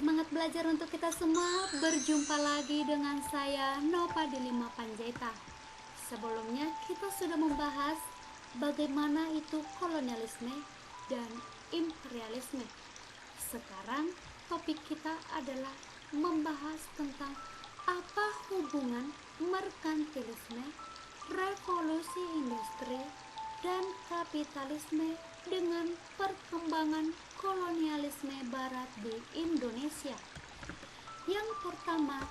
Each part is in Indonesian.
Semangat belajar untuk kita semua. Berjumpa lagi dengan saya Nova Dilima Panjaitan. Sebelumnya kita sudah membahas bagaimana itu kolonialisme dan imperialisme. Sekarang topik kita adalah membahas tentang apa hubungan merkantilisme, revolusi industri, dan kapitalisme dengan perkembangan kolonialisme barat di Indonesia. Yang pertama,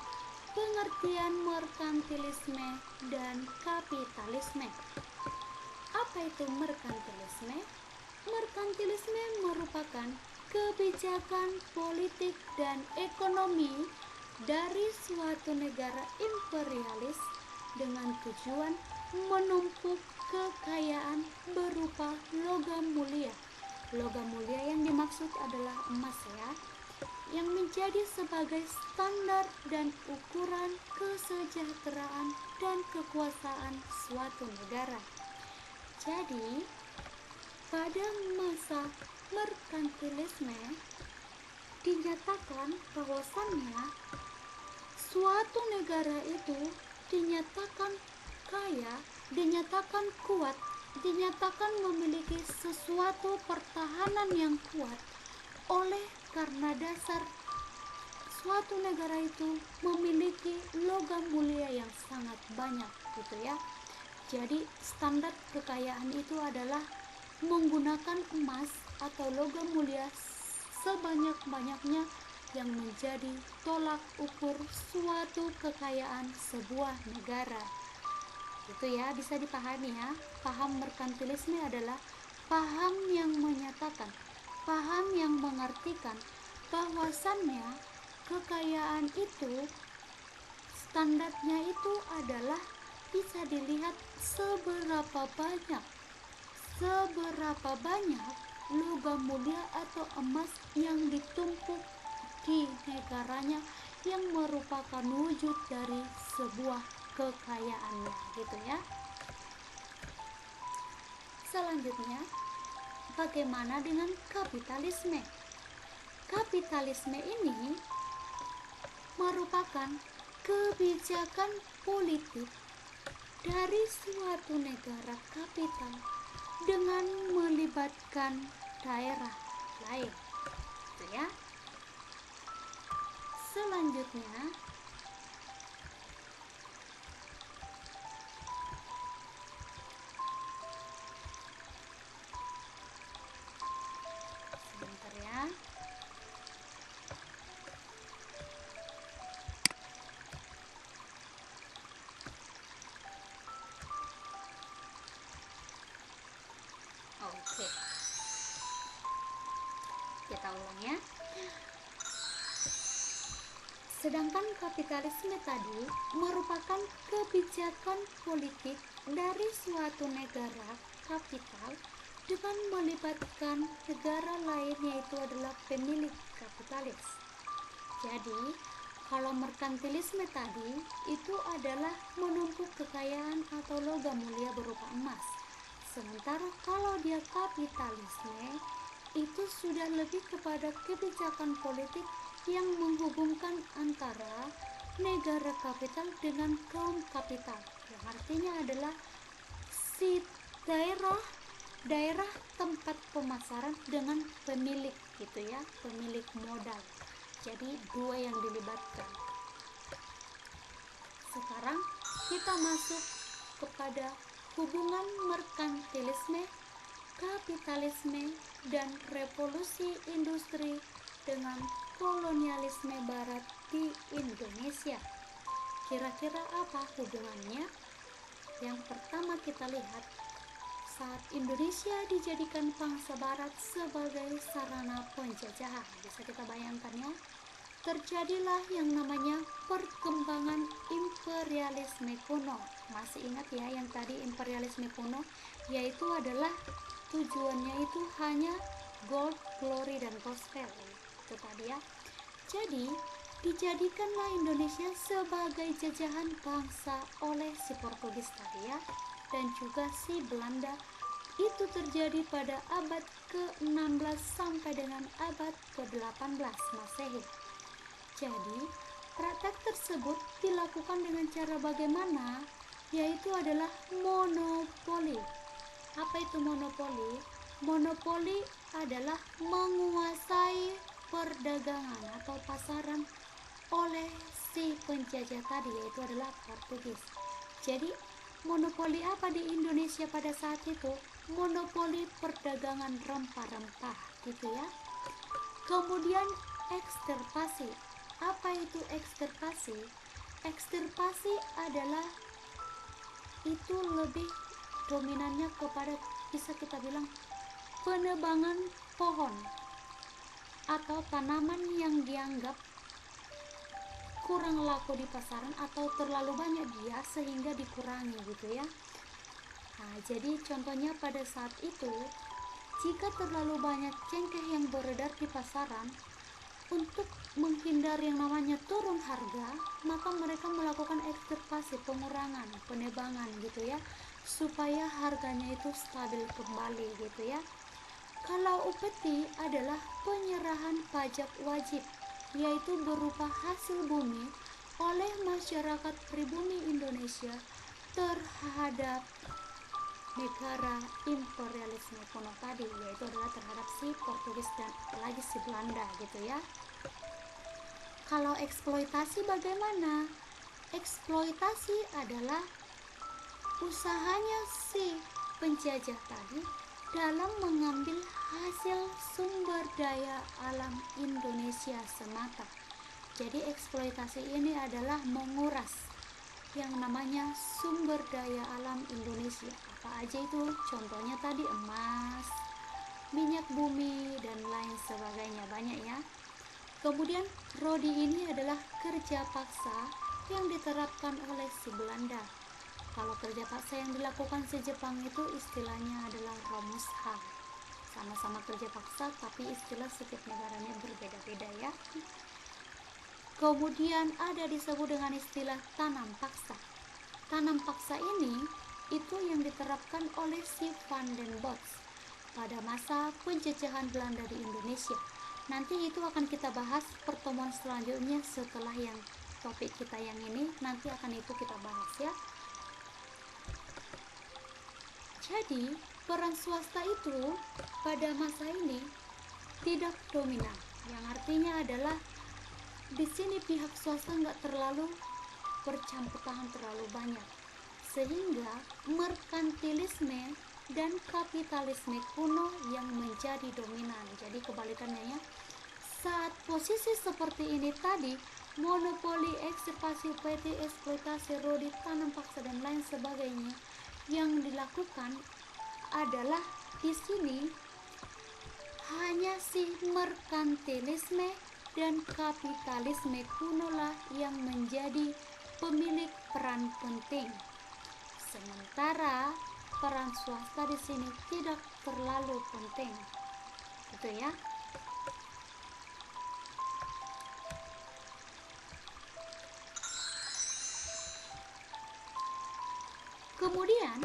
pengertian merkantilisme dan kapitalisme. Apa itu merkantilisme? Merkantilisme merupakan kebijakan politik dan ekonomi dari suatu negara imperialis dengan tujuan menumpuk kekayaan berupa logam mulia. Logam mulia yang dimaksud adalah emas ya, yang menjadi sebagai standar dan ukuran kesejahteraan dan kekuasaan suatu negara. Jadi, pada masa merkantilisme dinyatakan bahwasannya suatu negara itu dinyatakan kaya, dinyatakan kuat, dinyatakan memiliki sesuatu pertahanan yang kuat oleh karena dasar suatu negara itu memiliki logam mulia yang sangat banyak gitu ya. Jadi standar kekayaan itu adalah menggunakan emas atau logam mulia sebanyak-banyaknya yang menjadi tolak ukur suatu kekayaan sebuah negara. Itu ya, bisa dipahami ya. Paham merkantilisme adalah paham yang menyatakan, paham yang mengartikan bahwasannya kekayaan itu standarnya itu adalah bisa dilihat seberapa banyak logam mulia atau emas yang ditumpuk di negaranya yang merupakan wujud dari sebuah kekayaannya gitu ya. Selanjutnya, bagaimana dengan kapitalisme? Kapitalisme ini merupakan kebijakan politik dari suatu negara kapital dengan melibatkan daerah lain gitu ya. Selanjutnya, sebentar ya. Oke. Kita ulang ya. Sedangkan kapitalisme tadi merupakan kebijakan politik dari suatu negara kapital dengan melibatkan negara lain, yaitu adalah pemilik kapitalis. Jadi, kalau merkantilisme tadi itu adalah menumpuk kekayaan atau logam mulia berupa emas. Sementara kalau dia kapitalisme itu sudah lebih kepada kebijakan politik yang menghubungkan antara negara kapital dengan kaum kapital, yang artinya adalah si daerah tempat pemasaran dengan pemilik gitu ya, pemilik modal. Jadi dua yang dilibatkan. Sekarang kita masuk kepada hubungan merkantilisme, kapitalisme, dan revolusi industri dengan kolonialisme barat di Indonesia. Kira-kira apa hubungannya? Yang pertama kita lihat, saat Indonesia dijadikan bangsa barat sebagai sarana penjajahan, bisa kita bayangkan ya, terjadilah yang namanya perkembangan imperialisme kuno. Masih ingat ya yang tadi imperialisme kuno, yaitu adalah tujuannya itu hanya gold, glory, dan gospel, itu tadi ya. Jadi dijadikanlah Indonesia sebagai jajahan bangsa oleh si Portugis tadi ya, dan juga si Belanda. Itu terjadi pada abad ke-16 sampai dengan abad ke-18 Masehi. Jadi, praktek tersebut dilakukan dengan cara bagaimana? Yaitu adalah monopoli. Apa itu monopoli? Monopoli adalah menguasai perdagangan atau pasaran oleh si penjajah tadi, yaitu adalah Portugis. Jadi, monopoli apa di Indonesia pada saat itu? Monopoli perdagangan rempah-rempah, gitu ya. Kemudian ekstirpasi. Apa itu ekstirpasi? Ekstirpasi adalah itu lebih dominannya kepada, bisa kita bilang, penebangan pohon atau tanaman yang dianggap kurang laku di pasaran atau terlalu banyak dia sehingga dikurangi, gitu ya. Nah, jadi contohnya pada saat itu, jika terlalu banyak cengkeh yang beredar di pasaran, untuk menghindari yang namanya turun harga, maka mereka melakukan ekstirpasi, pengurangan, penebangan, gitu ya, supaya harganya itu stabil kembali, gitu ya. Kalau upeti adalah penyerahan pajak wajib, yaitu berupa hasil bumi oleh masyarakat pribumi Indonesia terhadap negara imperialisme kuno tadi, yaitu adalah terhadap si Portugis dan apalagi si Belanda, gitu ya. Kalau eksploitasi bagaimana? Eksploitasi adalah usahanya si penjajah tadi dalam mengambil hasil sumber daya alam Indonesia semata. Jadi eksploitasi ini adalah menguras yang namanya sumber daya alam Indonesia. Apa aja itu? Contohnya tadi emas, minyak bumi, dan lain sebagainya, banyak ya. Kemudian Rodi ini adalah kerja paksa yang diterapkan oleh si Belanda. Kalau kerja paksa yang dilakukan si Jepang itu istilahnya adalah Romushang. Sama-sama kerja paksa tapi istilah setiap negaranya berbeda-beda ya. Kemudian ada disebut dengan istilah tanam paksa. Tanam paksa ini itu yang diterapkan oleh si Van den Bosch pada masa penjajahan Belanda di Indonesia. Nanti itu akan kita bahas pertemuan selanjutnya setelah yang topik kita yang ini, nanti akan itu kita bahas ya. Jadi peran swasta itu pada masa ini tidak dominan, yang artinya adalah di sini pihak swasta nggak terlalu bercampur tangan terlalu banyak, sehingga merkantilisme dan kapitalisme kuno yang menjadi dominan. Jadi kebalikannya ya. Saat posisi seperti ini tadi, monopoli, eksirpasi, upeti, eksploitasi, rodi, tanam paksa dan lain sebagainya yang dilakukan adalah di sini hanya si merkantilisme dan kapitalisme kuno lah yang menjadi pemilik peran penting. Sementara peran swasta di sini tidak terlalu penting, gitu ya. Kemudian,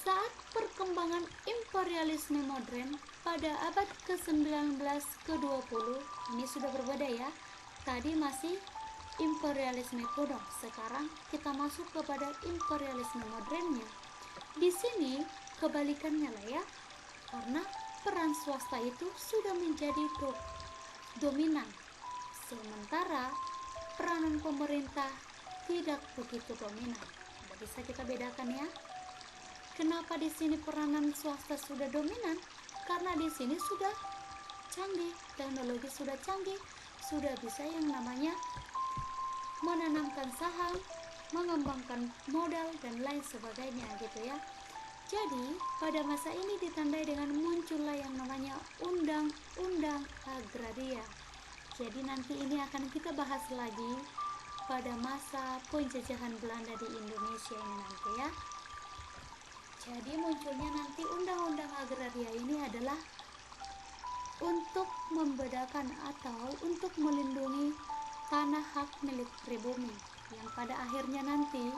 saat perkembangan imperialisme modern pada abad ke-19 ke-20, ini sudah berbeda ya. Tadi masih imperialisme kuno, sekarang kita masuk kepada imperialisme modernnya. Di sini kebalikannya lah ya, karena peran swasta itu sudah menjadi dominan, sementara peranan pemerintah tidak begitu dominan. Bisa kita bedakan ya. Kenapa di sini peranan swasta sudah dominan? Karena di sini sudah canggih, teknologi sudah canggih, sudah bisa yang namanya menanamkan saham, mengembangkan modal dan lain sebagainya, gitu ya. Jadi pada masa ini ditandai dengan munculnya yang namanya undang-undang agraria. Jadi nanti ini akan kita bahas lagi pada masa penjajahan Belanda di Indonesia ini nanti ya. Jadi munculnya nanti undang-undang agraria ini adalah untuk membedakan atau untuk melindungi tanah hak milik pribumi yang pada akhirnya nanti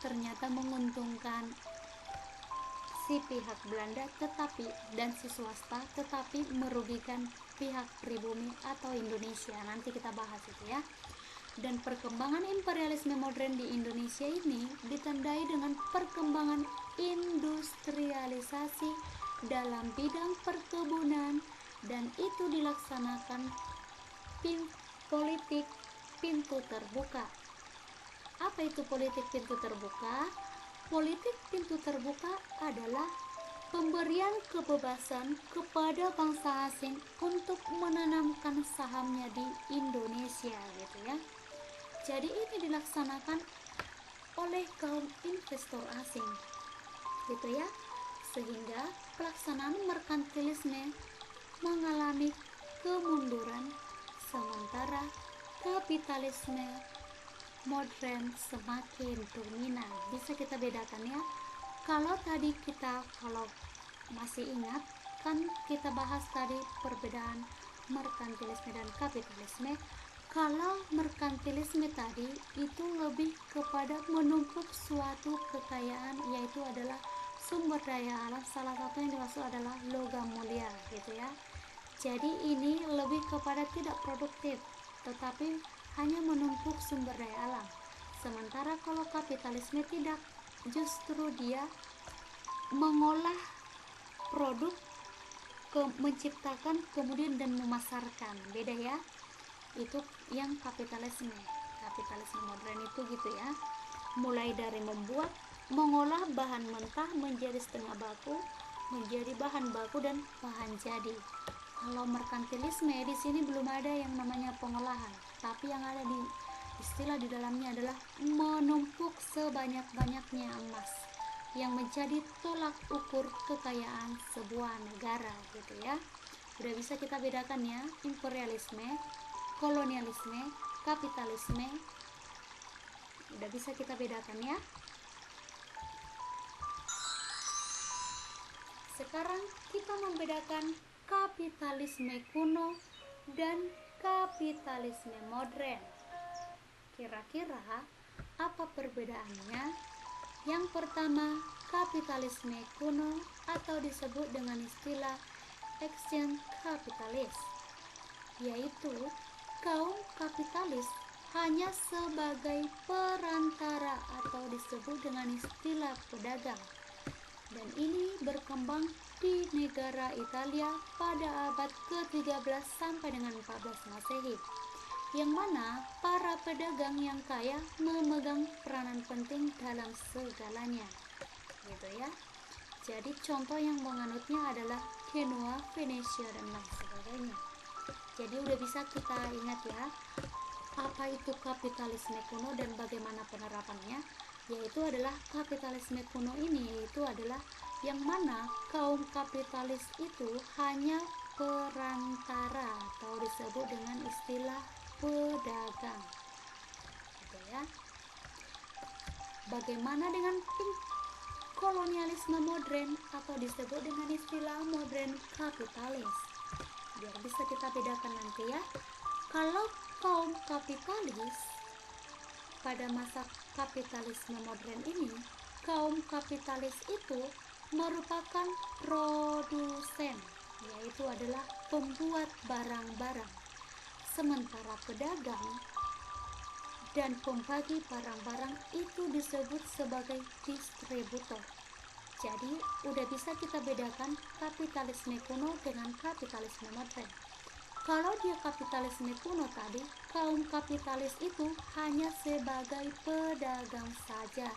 ternyata menguntungkan si pihak Belanda tetapi dan si swasta, tetapi merugikan pihak pribumi atau Indonesia. Nanti kita bahas itu ya. Dan perkembangan imperialisme modern di Indonesia ini ditandai dengan perkembangan industrialisasi dalam bidang perkebunan, dan itu dilaksanakan politik pintu terbuka. Apa itu politik pintu terbuka? Politik pintu terbuka adalah pemberian kebebasan kepada bangsa asing untuk menanamkan sahamnya di Indonesia gitu ya. Jadi ini dilaksanakan oleh kaum investor asing gitu ya, sehingga pelaksanaan merkantilisme mengalami kemunduran, sementara kapitalisme modern semakin dominan. Bisa kita bedakan ya. Kalau masih ingat kan kita bahas tadi perbedaan merkantilisme dan kapitalisme. Kalau merkantilisme tadi itu lebih kepada menumpuk suatu kekayaan, yaitu adalah sumber daya alam. Salah satu yang dimaksud adalah logam mulia gitu ya. Jadi ini lebih kepada tidak produktif, tetapi hanya menumpuk sumber daya alam. Sementara kalau kapitalisme tidak, justru dia mengolah produk, menciptakan, kemudian dan memasarkan. Beda ya. Itu yang kapitalisme modern itu gitu ya, mulai dari mengolah bahan mentah menjadi setengah baku, menjadi bahan baku dan bahan jadi. Kalau merkantilisme di sini belum ada yang namanya pengolahan, tapi yang ada di istilah di dalamnya adalah menumpuk sebanyak-banyaknya emas yang menjadi tolak ukur kekayaan sebuah negara gitu ya. Udah bisa kita bedakan ya, imperialisme, kolonialisme, kapitalisme. Udah bisa kita bedakan ya. Sekarang kita membedakan kapitalisme kuno dan kapitalisme modern. Kira-kira apa perbedaannya? Yang pertama, kapitalisme kuno atau disebut dengan istilah ancient kapitalis, yaitu kaum kapitalis hanya sebagai perantara atau disebut dengan istilah pedagang, dan ini berkembang di negara Italia pada abad ke-13 sampai dengan 14 Masehi, yang mana para pedagang yang kaya memegang peranan penting dalam segalanya gitu ya. Jadi contoh yang menganutnya adalah Genoa, Venesia dan lain sebagainya. Jadi udah bisa kita ingat ya, apa itu kapitalisme kuno dan bagaimana penerapannya. Yaitu adalah kapitalisme kuno ini, yaitu adalah yang mana kaum kapitalis itu hanya perantara atau disebut dengan istilah pedagang gitu ya. Bagaimana dengan kolonialisme modern atau disebut dengan istilah modern kapitalis? Biar bisa kita bedakan nanti ya. Kalau kaum kapitalis pada masa kapitalisme modern ini, kaum kapitalis itu merupakan produsen, yaitu adalah pembuat barang-barang, sementara pedagang dan pembagi barang-barang itu disebut sebagai distributor. Jadi udah bisa kita bedakan kapitalisme kuno dengan kapitalisme modern. Kalau dia kapitalisme kuno tadi, kaum kapitalis itu hanya sebagai pedagang saja.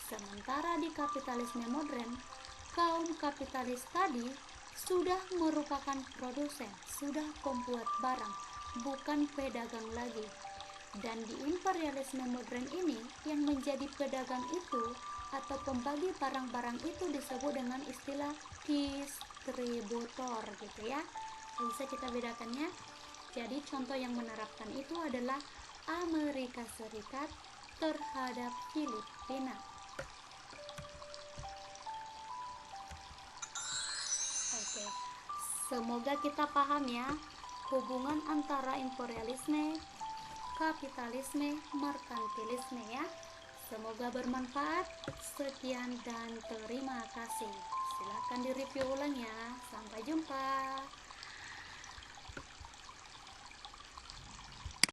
Sementara di kapitalisme modern, kaum kapitalis tadi sudah merupakan produsen, sudah pembuat barang, bukan pedagang lagi. Dan di imperialisme modern ini, yang menjadi pedagang itu atau pembagi barang-barang itu disebut dengan istilah distributor gitu ya. Bisa kita bedakannya. Jadi contoh yang menerapkan itu adalah Amerika Serikat terhadap Filipina. Oke, semoga kita paham ya hubungan antara imperialisme, kapitalisme, merkantilisme ya. Semoga bermanfaat. Sekian dan terima kasih. Silahkan direview ulang ya. Sampai jumpa.